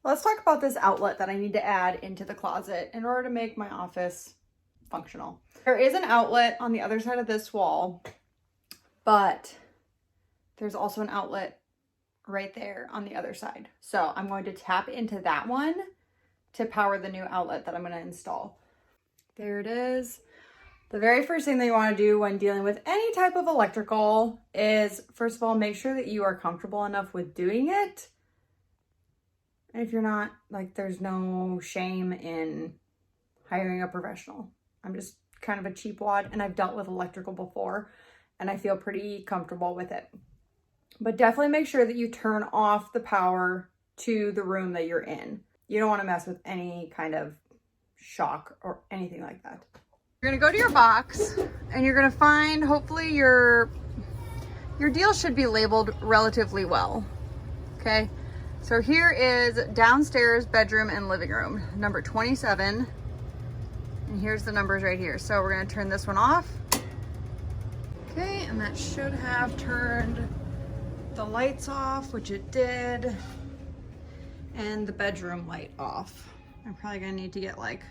Let's talk about this outlet that I need to add into the closet in order to make my office functional. There is an outlet on the other side of this wall, but there's also an outlet right there on the other side. So I'm going to tap into that one to power the new outlet that I'm going to install. There it is. The very first thing that you want to do when dealing with any type of electrical is, first of all, make sure that you are comfortable enough with doing it. And if you're not, like, there's no shame in hiring a professional. I'm just kind of a cheap wad, and I've dealt with electrical before, and I feel pretty comfortable with it. But definitely make sure that you turn off the power to the room that you're in. You don't want to mess with any kind of shock or anything like that. You're gonna go to your box and you're gonna find, hopefully your deal should be labeled relatively well. Okay, so here is downstairs bedroom and living room, number 27. And here's the numbers right here. So we're gonna turn this one off. Okay, and that should have turned the lights off, which it did, and the bedroom light off. I'm probably gonna need to get like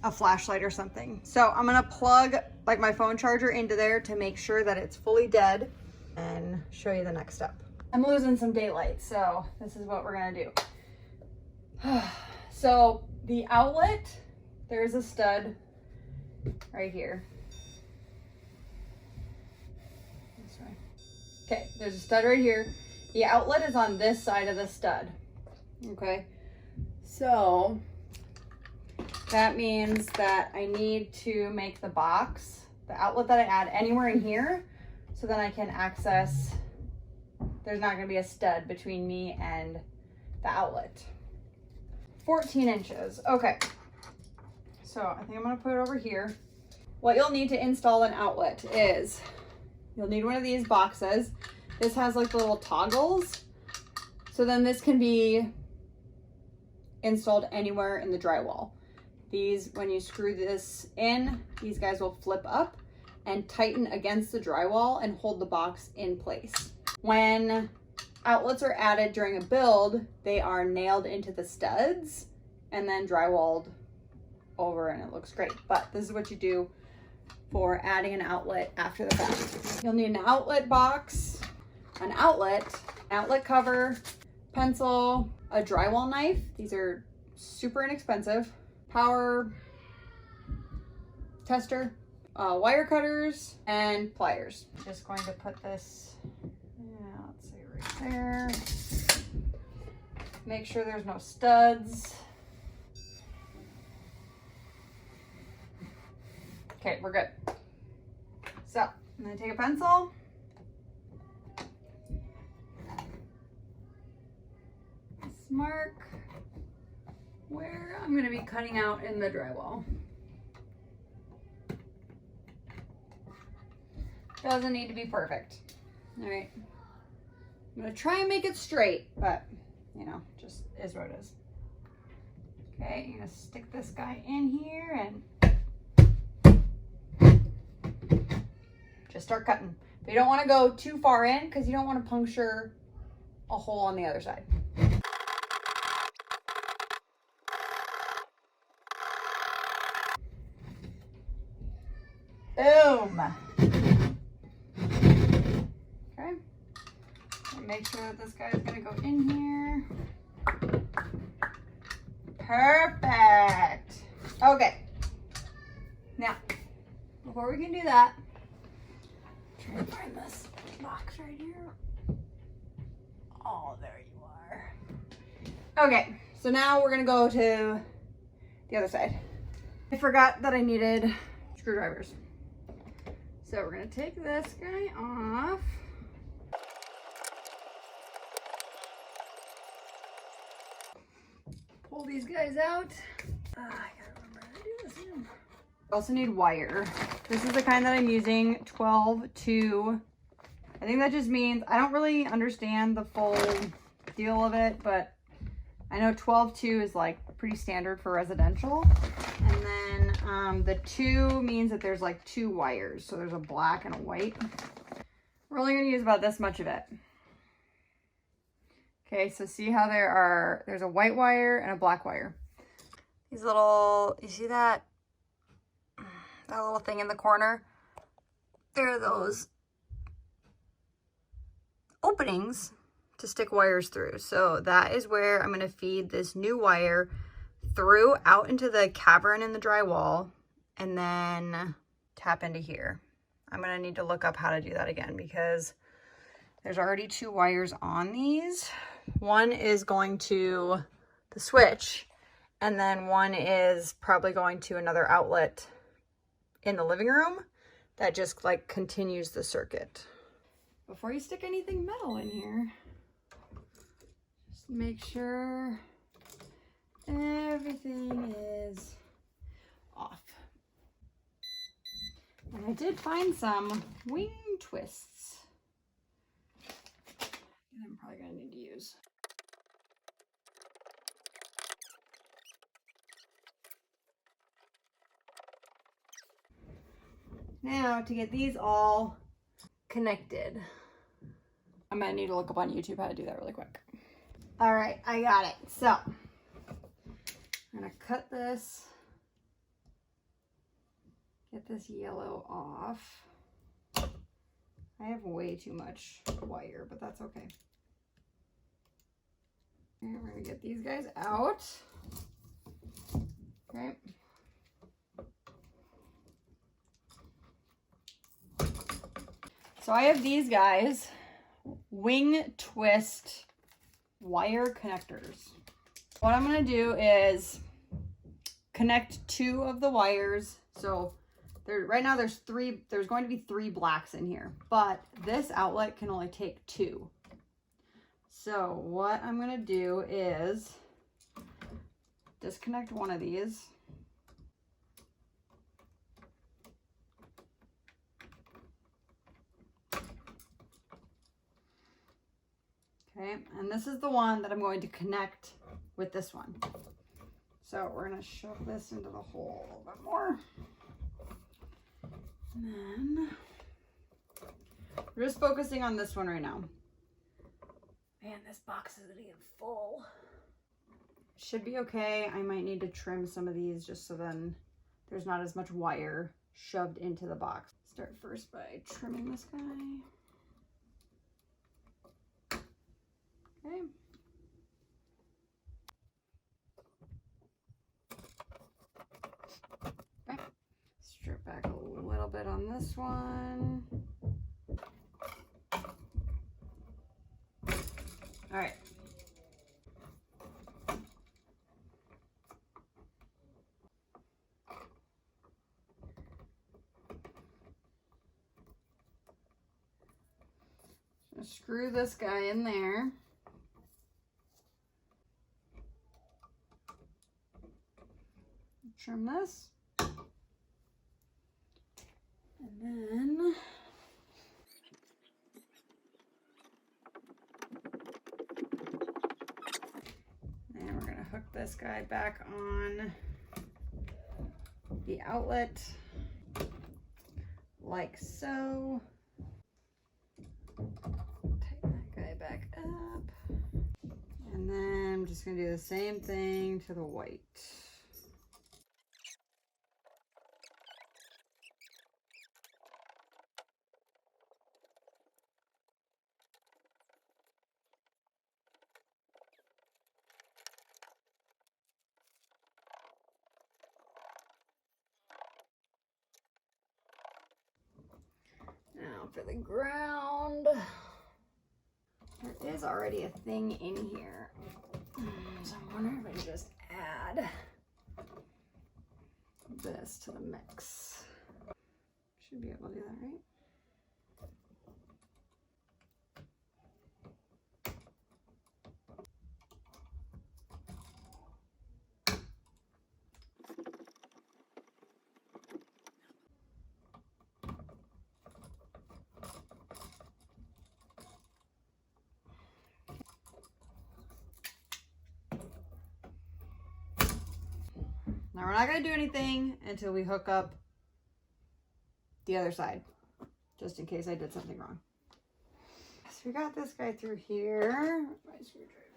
a flashlight or something. So I'm gonna plug like my phone charger into there to make sure that it's fully dead and show you the next step. I'm losing some daylight, so this is what we're gonna do. So the outlet, there's a stud right here. This way. Okay, there's a stud right here. The outlet is on this side of the stud. Okay, so that means that I need to make the box, the outlet that I add, anywhere in here, so then I can access, there's not gonna be a stud between me and the outlet. 14 inches, okay. So I think I'm gonna put it over here. What you'll need to install an outlet is, you'll need one of these boxes. This has like the little toggles. So then this can be installed anywhere in the drywall. These, when you screw this in, these guys will flip up and tighten against the drywall and hold the box in place. When outlets are added during a build, they are nailed into the studs and then drywalled over, and it looks great. But this is what you do for adding an outlet after the fact. You'll need an outlet box, an outlet cover, pencil, a drywall knife. These are super inexpensive. Power tester, wire cutters, and pliers. Just going to put this, let's see, right there. Make sure there's no studs. Okay, we're good. So I'm gonna take a pencil. Mark where I'm going to be cutting out in the drywall. Doesn't need to be perfect. All right. I'm going to try and make it straight, but you know, just is what it is. Okay, you're going to stick this guy in here and just start cutting. But you don't want to go too far in because you don't want to puncture a hole on the other side. Boom. Okay. Make sure that this guy is going to go in here. Perfect. Okay. Now, before we can do that, try to find this box right here. Oh, there you are. Okay, so now we're going to go to the other side. I forgot that I needed screwdrivers. So we're going to take this guy off. Pull these guys out. I gotta remember how to do this now. Also need wire. This is the kind that I'm using, 12-2. I think that just means, I don't really understand the full deal of it, but I know 12-2 is like pretty standard for residential. And then the 2 means that there's like 2 wires. So there's a black and a white. We're only gonna use about this much of it. Okay, so see how there's a white wire and a black wire. These little, you see that little thing in the corner? There are those openings to stick wires through. So that is where I'm gonna feed this new wire through out into the cavern in the drywall and then tap into here. I'm gonna need to look up how to do that again because there's already 2 wires on these. One is going to the switch and then one is probably going to another outlet in the living room that just like continues the circuit. Before you stick anything metal in here, just make sure everything is off. And I did find some wing twists that I'm probably gonna need to use. Now to get these all connected, I'm gonna need to look up on YouTube how to do that really quick. All right, I got it. So I'm gonna cut this, get this yellow off. I have way too much wire, but that's okay. And we're gonna get these guys out. Okay. So I have these guys, wing twist wire connectors. What I'm gonna do is connect 2 of the wires. So right now there's going to be 3 blacks in here, but this outlet can only take 2. So what I'm gonna do is disconnect one of these. Okay, and this is the one that I'm going to connect with this one. So we're gonna shove this into the hole a little bit more. And then we're just focusing on this one right now. Man, this box is getting full. Should be okay. I might need to trim some of these just so then there's not as much wire shoved into the box. Start first by trimming this guy. Okay. Okay. Strip back a little bit on this one. All right. Just screw this guy in there. Trim this. And then we're going to hook this guy back on the outlet like so. Tighten that guy back up. And then I'm just going to do the same thing to the white. Now for the ground, there is already a thing in here, so I'm wondering if I can just add this to the mix. Should be able to do that, right? Now we're not going to do anything until we hook up the other side, just in case I did something wrong. So we got this guy through here. My screwdriver.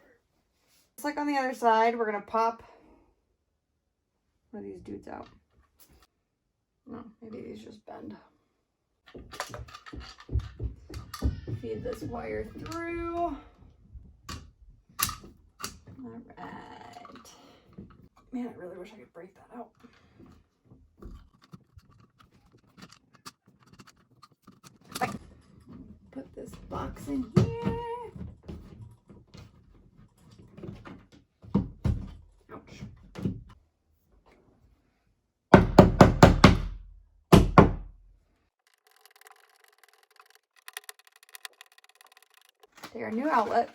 Just like on the other side, we're gonna pop one of these dudes out. No, maybe these just bend. Feed this wire through. All right. Man, I really wish I could break that out. Right. Put this box in here. Ouch. Take our new outlet.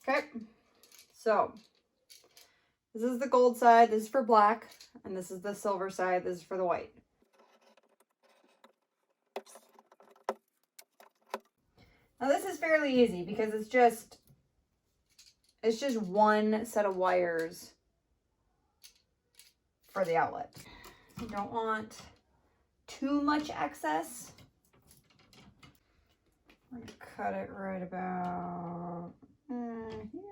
Okay, so this is the gold side, this is for black, and this is the silver side, this is for the white. Now this is fairly easy because it's just one set of wires for the outlet. You don't want too much excess. I'm gonna cut it right about here and here.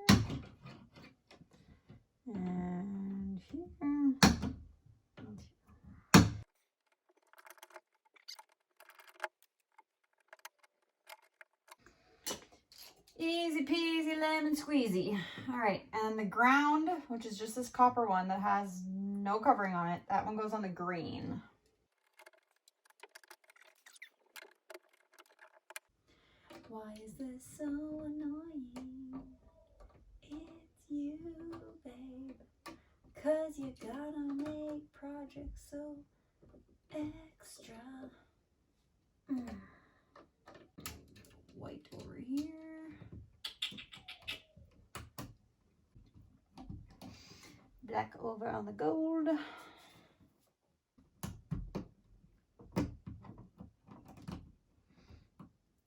Easy peasy lemon squeezy. All right, and the ground, which is just this copper one that has no covering on it, that one goes on the green. Why is this so annoying? It's you, babe. 'Cause you gotta make projects so extra. White over here. Black over on the gold.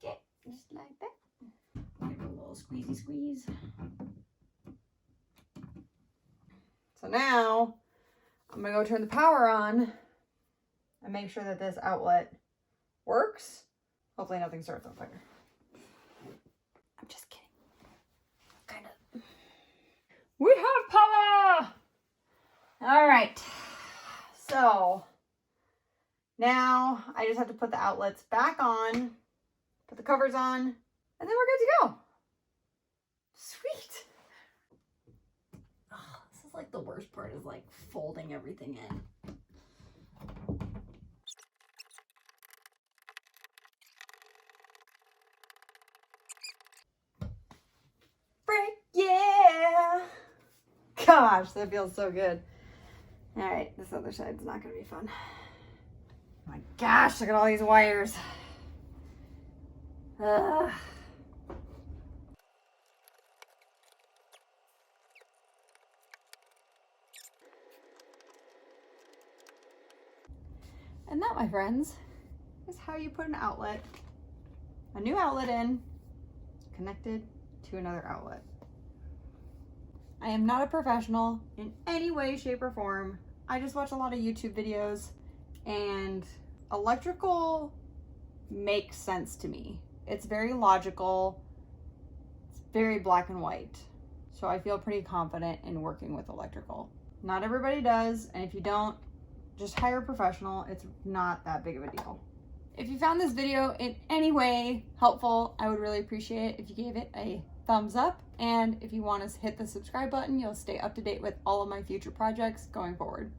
Okay, just like that. Give it a little squeezy squeeze. So now I'm gonna go turn the power on and make sure that this outlet works. Hopefully nothing starts on fire. I'm just kidding. Kind of. We have power! All right. So now I just have to put the outlets back on, put the covers on, and then we're good to go. Sweet. Oh, this is like the worst part, is like folding everything in. Yeah! Gosh, that feels so good. All right, this other side's not gonna be fun. Oh my gosh, look at all these wires. Ugh. And that, my friends, is how you put a new outlet in, connected to another outlet. I am not a professional in any way, shape, or form. I just watch a lot of YouTube videos, and electrical makes sense to me. It's very logical. It's very black and white. So I feel pretty confident in working with electrical. Not everybody does, and if you don't, just hire a professional. It's not that big of a deal. If you found this video in any way helpful, I would really appreciate it if you gave it a thumbs up. And if you want to hit the subscribe button, you'll stay up to date with all of my future projects going forward.